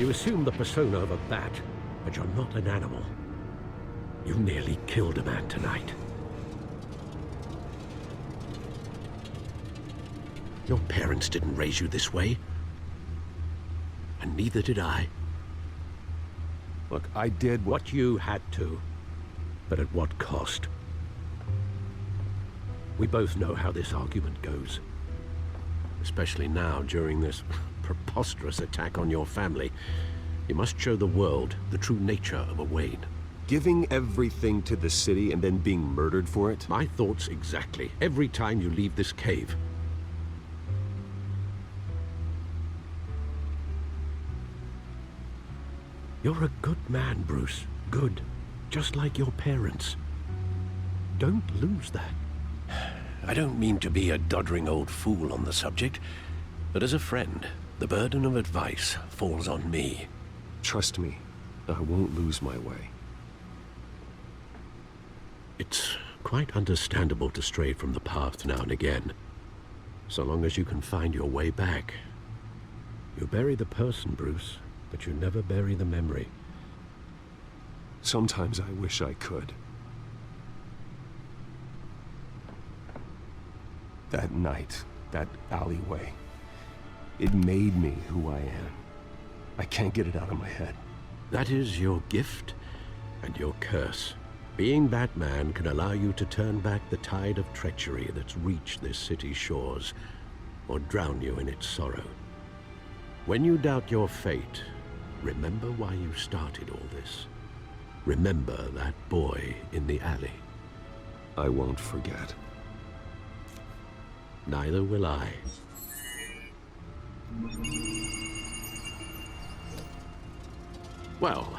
You assume the persona of a bat, but you're not an animal. You nearly killed a man tonight. Your parents didn't raise you this way. And neither did I. Look, I did what you had to, but at what cost? We both know how this argument goes. Especially now, during this preposterous attack on your family. You must show the world the true nature of a Wayne. Giving everything to the city and then being murdered for it? My thoughts exactly. Every time you leave this cave. You're a good man, Bruce. Good. Just like your parents. Don't lose that. I don't mean to be a doddering old fool on the subject, but as a friend, the burden of advice falls on me. Trust me, I won't lose my way. It's quite understandable to stray from the path now and again, so long as you can find your way back. You bury the person, Bruce, but you never bury the memory. Sometimes I wish I could. That night, that alleyway, it made me who I am. I can't get it out of my head. That is your gift and your curse. Being Batman can allow you to turn back the tide of treachery that's reached this city's shores, or drown you in its sorrow. When you doubt your fate, remember why you started all this. Remember that boy in the alley. I won't forget. Neither will I. Well,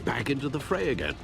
back into the fray again.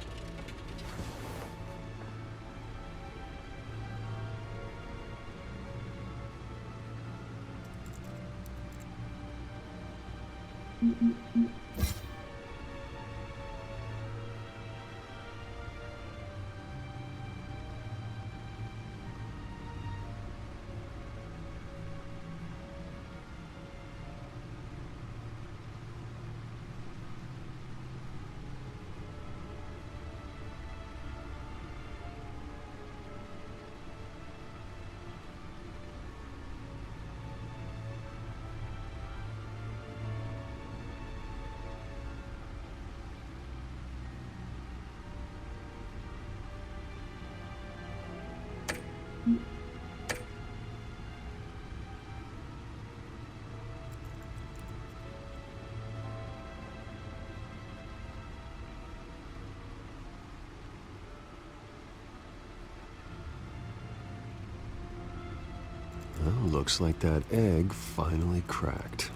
Well, looks like that egg finally cracked.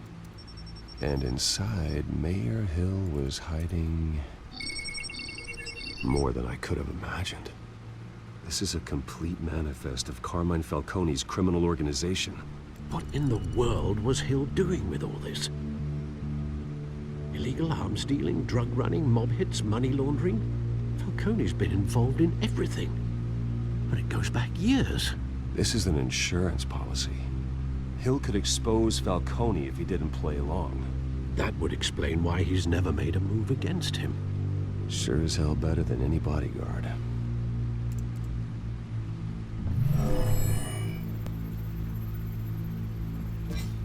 And inside, Mayor Hill was hiding more than I could have imagined. This is a complete manifest of Carmine Falcone's criminal organization. What in the world was Hill doing with all this? Illegal arms dealing, drug running, mob hits, money laundering? Falcone's been involved in everything. And it goes back years. This is an insurance policy. Hill could expose Falcone if he didn't play along. That would explain why he's never made a move against him. Sure as hell better than any bodyguard.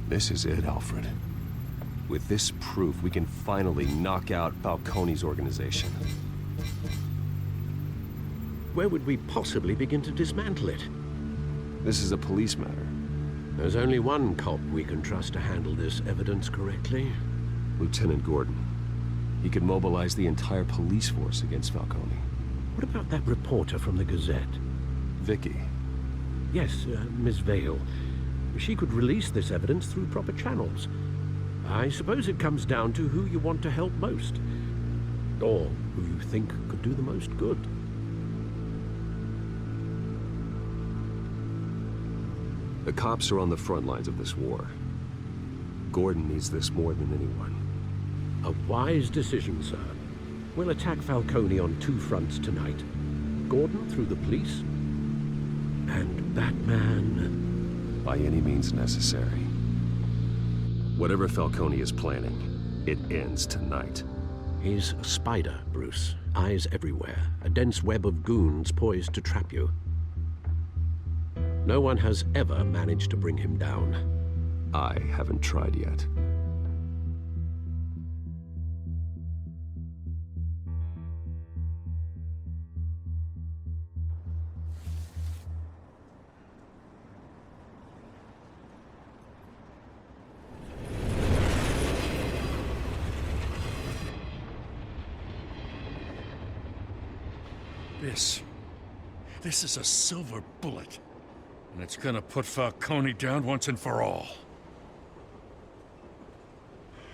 This is it, Alfred. With this proof, we can finally knock out Falcone's organization. Where would we possibly begin to dismantle it? This is a police matter. There's only one cop we can trust to handle this evidence correctly. Lieutenant Gordon. He could mobilize the entire police force against Falcone. What about that reporter from the Gazette? Vicky. Yes, Miss Vale. She could release this evidence through proper channels. I suppose it comes down to who you want to help most. Or who you think could do the most good. The cops are on the front lines of this war. Gordon needs this more than anyone. A wise decision, sir. We'll attack Falcone on two fronts tonight. Gordon through the police, and Batman... by any means necessary. Whatever Falcone is planning, It ends tonight. He's a spider, Bruce. Eyes everywhere. A dense web of goons poised to trap you. No one has ever managed to bring him down. I haven't tried yet. This is a silver bullet. And it's gonna put Falcone down once and for all.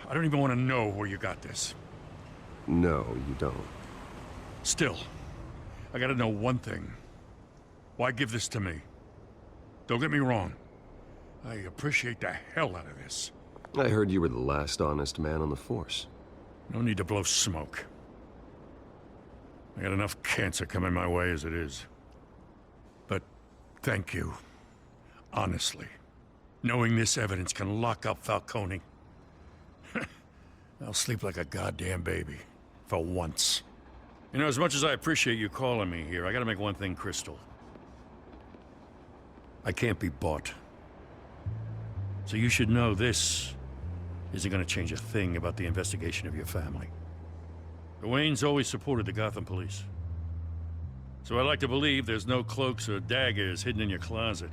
I don't even want to know where you got this. No, you don't. Still, I gotta know one thing. Why give this to me? Don't get me wrong. I appreciate the hell out of this. I heard you were the last honest man on the force. No need to blow smoke. I got enough cancer coming my way as it is. But thank you. Honestly. Knowing this evidence can lock up Falcone. I'll sleep like a goddamn baby. For once. You know, as much as I appreciate you calling me here, I gotta make one thing crystal. I can't be bought. So you should know this isn't gonna change a thing about the investigation of your family. The Waynes always supported the Gotham police. So I like to believe there's no cloaks or daggers hidden in your closet.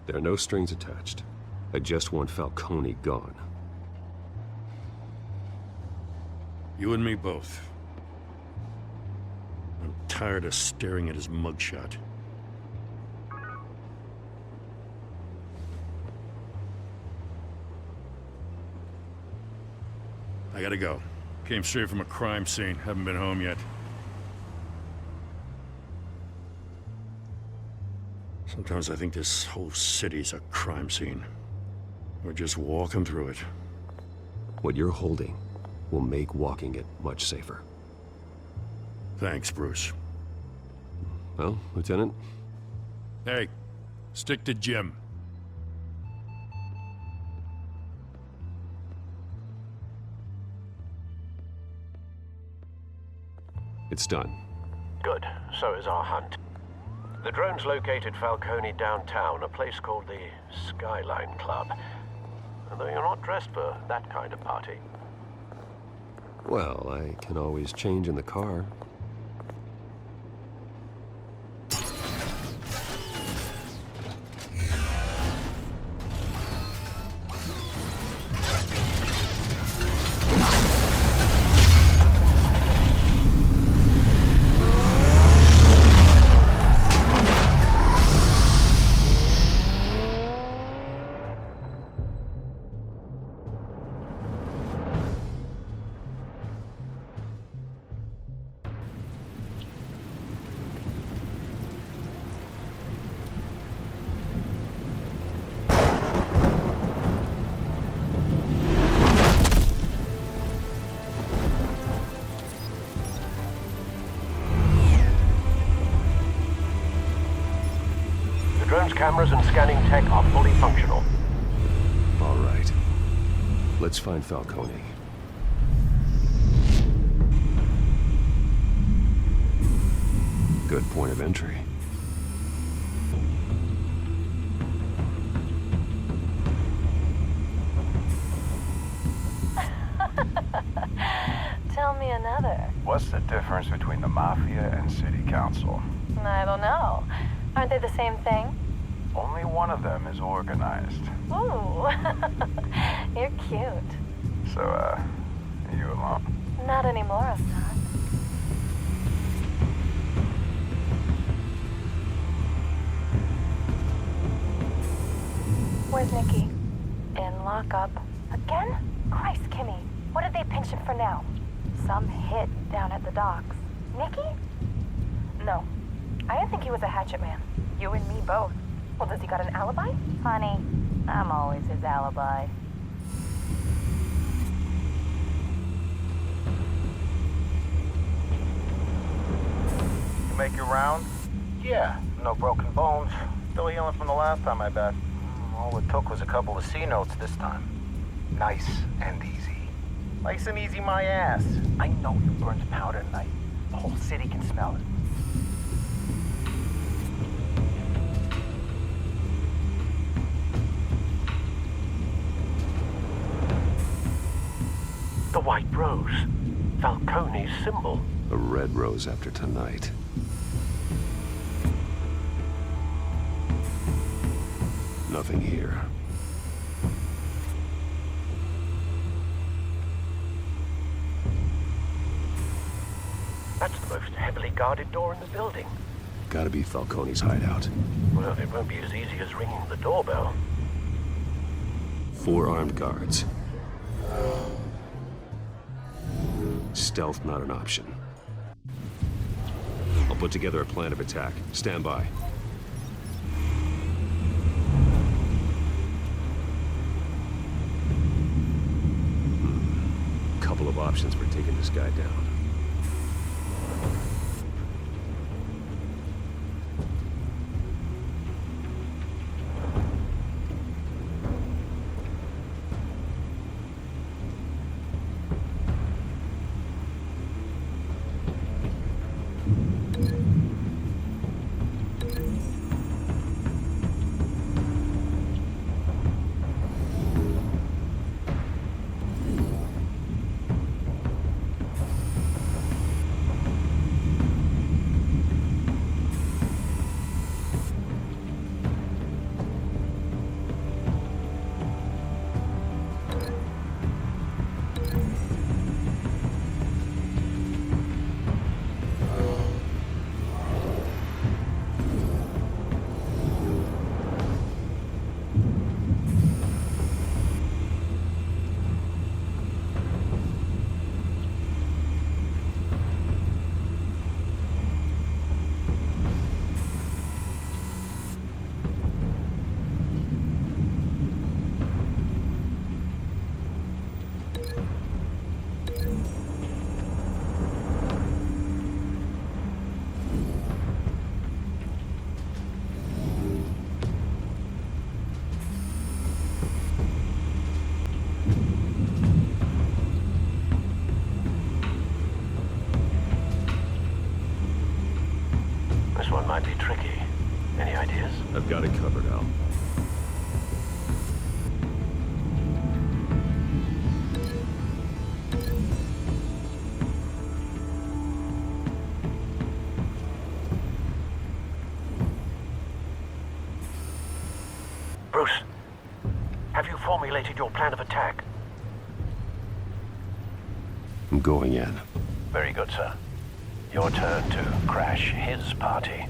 There are no strings attached. I just want Falcone gone. You and me both. I'm tired of staring at his mugshot. I gotta go. Came straight from a crime scene. Haven't been home yet. Sometimes I think this whole city's a crime scene. We're just walking through it. What you're holding will make walking it much safer. Thanks, Bruce. Well, Lieutenant? Hey, stick to Jim. It's done. Good. So is our hunt. The drone's located Falcone downtown, a place called the Skyline Club. Although you're not dressed for that kind of party. Well, I can always change in the car. Drone's cameras and scanning tech are fully functional. All right. Let's find Falcone. Good point of entry. Tell me another. What's the difference between the Mafia and City Council? I don't know. Aren't they the same thing? Only one of them is organized. Ooh, you're cute. So, you alone? Not anymore, Assad. Where's Nikki? In lockup. Again? Christ, Kimmy. What did they pinch him for now? Some hit down at the docks. Nikki? No. I didn't think he was a hatchet man. You and me both. Well, does he got an alibi? Honey, I'm always his alibi. You make your round? Yeah, no broken bones. Still healing from the last time, I bet. All it took was a couple of C notes this time. Nice and easy. Nice and easy, my ass. I know you burned powder tonight. The whole city can smell it. The white rose. Falcone's symbol. A red rose after tonight. Nothing here. That's the most heavily guarded door in the building. Gotta be Falcone's hideout. Well, it won't be as easy as ringing the doorbell. 4 armed guards. Stealth not an option. I'll put together a plan of attack. Stand by. Couple of options for taking this guy down. Might be tricky. Any ideas? I've got it covered, Al. Bruce, have you formulated your plan of attack? I'm going in. Very good, sir. Your turn to crash his party.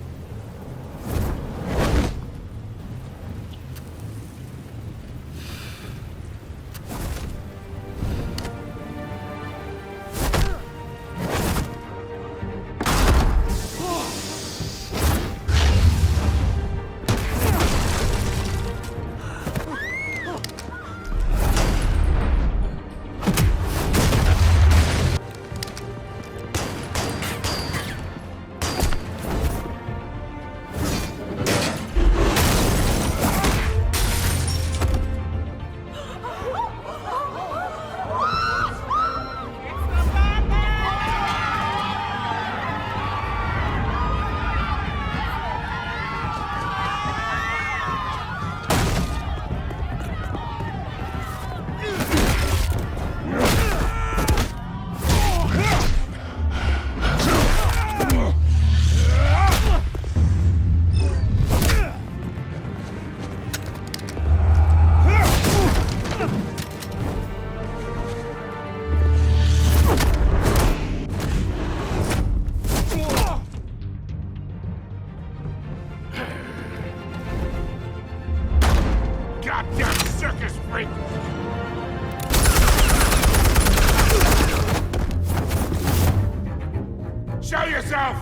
Show yourself!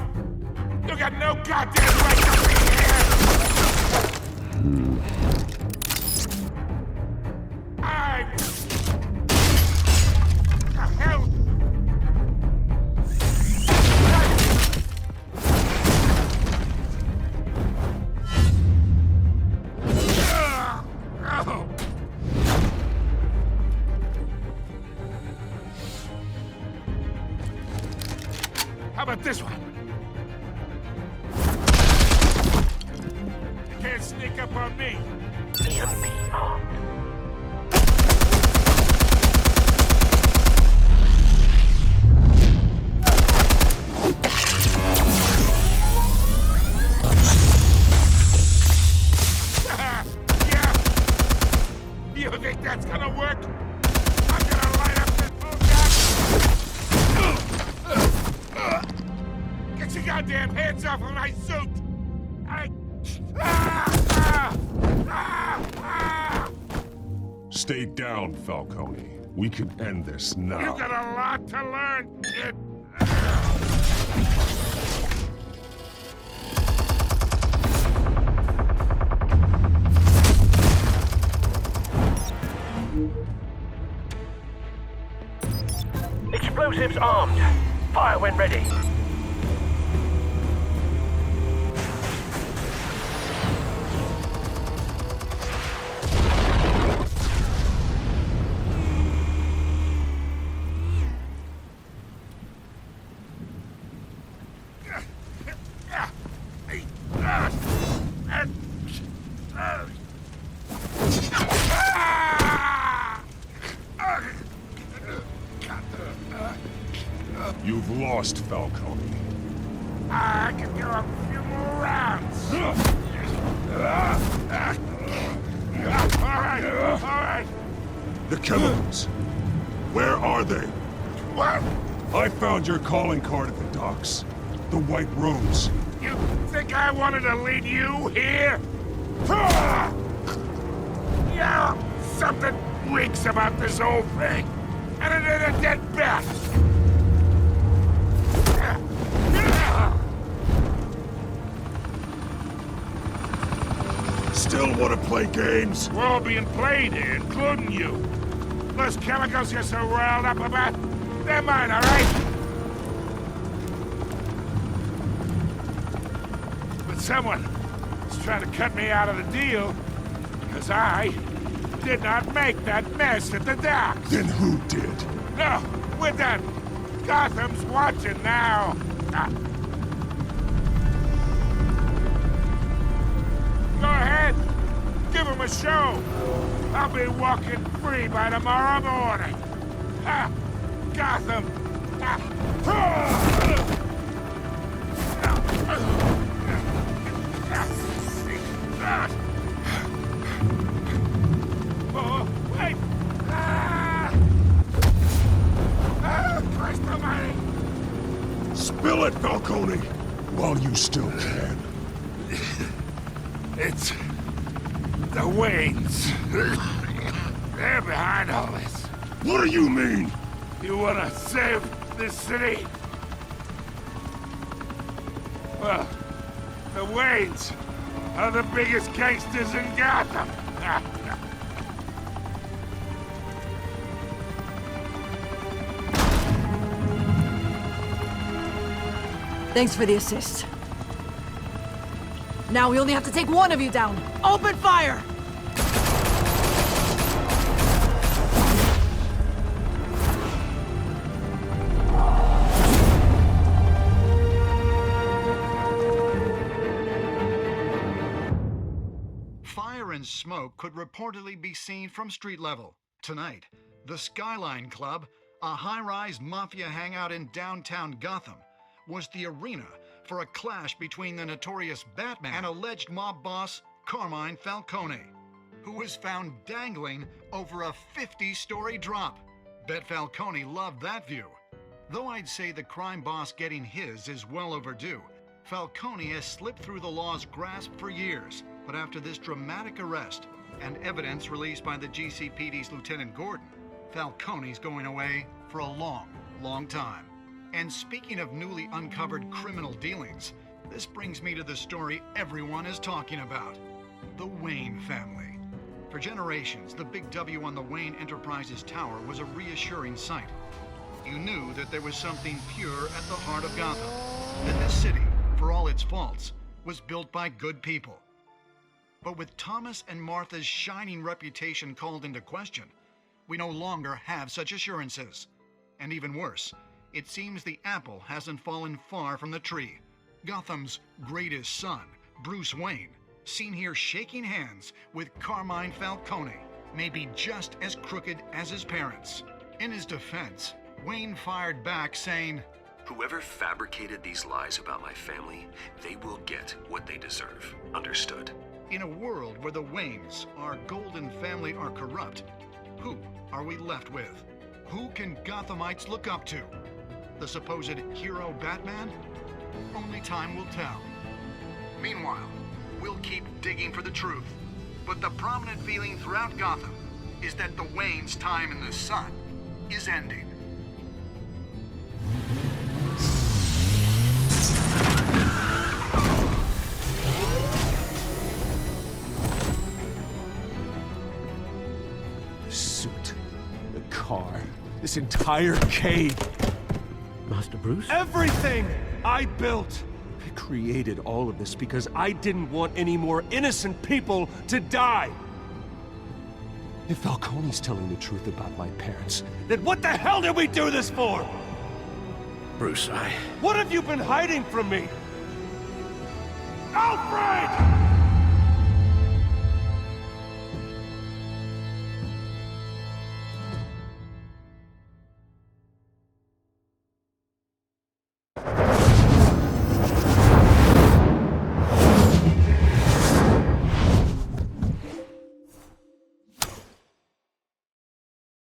You got no goddamn right to be here! The hell? about this one? You can't sneak up on me. EMP armed. Yeah. You think that's gonna work? I'm gonna light up this bullshit. Get your goddamn hands off of my suit! Stay down, Falcone. We can end this now. You got a lot to learn, kid. Explosives armed. Fire when ready. You've lost, Falcone. I can do a few more rounds. All right. The chemicals. Where are they? What? I found your calling card at the docks. The White Rose. You think I wanted to lead you here? Yeah, something reeks about this whole thing. And it ain't a dead bat. Still want to play games? We're all being played here, including you. Those chemicals you're so riled up about, they're mine, all right? But someone is trying to cut me out of the deal, because I did not make that mess at the docks. Then who did? No, we're done. Gotham's watching now. Go ahead. Give him a show. I'll be walking free by tomorrow morning. Gotham. Oh, wait. Christ almighty. Spill it, Falcone, while you still can. It's the Waynes. They're behind all this. What do you mean? You wanna save this city? Well, the Waynes are the biggest gangsters in Gotham. Thanks for the assist. Now we only have to take one of you down. Open fire! Fire and smoke could reportedly be seen from street level. Tonight, the Skyline Club, a high-rise mafia hangout in downtown Gotham, was the arena for a clash between the notorious Batman and alleged mob boss Carmine Falcone, who was found dangling over a 50-story drop. Bet Falcone loved that view. Though I'd say the crime boss getting his is well overdue, Falcone has slipped through the law's grasp for years. But after this dramatic arrest and evidence released by the GCPD's Lieutenant Gordon, Falcone's going away for a long, long time. And speaking of newly uncovered criminal dealings, this brings me to the story everyone is talking about: the Wayne family. For generations, the big W on the Wayne Enterprises Tower was a reassuring sight. You knew that there was something pure at the heart of Gotham, that this city, for all its faults, was built by good people. But with Thomas and Martha's shining reputation called into question, we no longer have such assurances. And even worse, it seems the apple hasn't fallen far from the tree. Gotham's greatest son, Bruce Wayne, seen here shaking hands with Carmine Falcone, may be just as crooked as his parents. In his defense, Wayne fired back saying, Whoever fabricated these lies about my family, they will get what they deserve. Understood? in a world where the Waynes, our golden family, are corrupt, who are we left with? Who can Gothamites look up to? The supposed hero Batman? Only time will tell. Meanwhile, we'll keep digging for the truth. But the prominent feeling throughout Gotham is that the Waynes' time in the sun is ending. The suit, the car, this entire cave. Master Bruce? Everything I built! I created all of this because I didn't want any more innocent people to die! If Falcone's telling the truth about my parents, then what the hell did we do this for? Bruce, What have you been hiding from me? Alfred!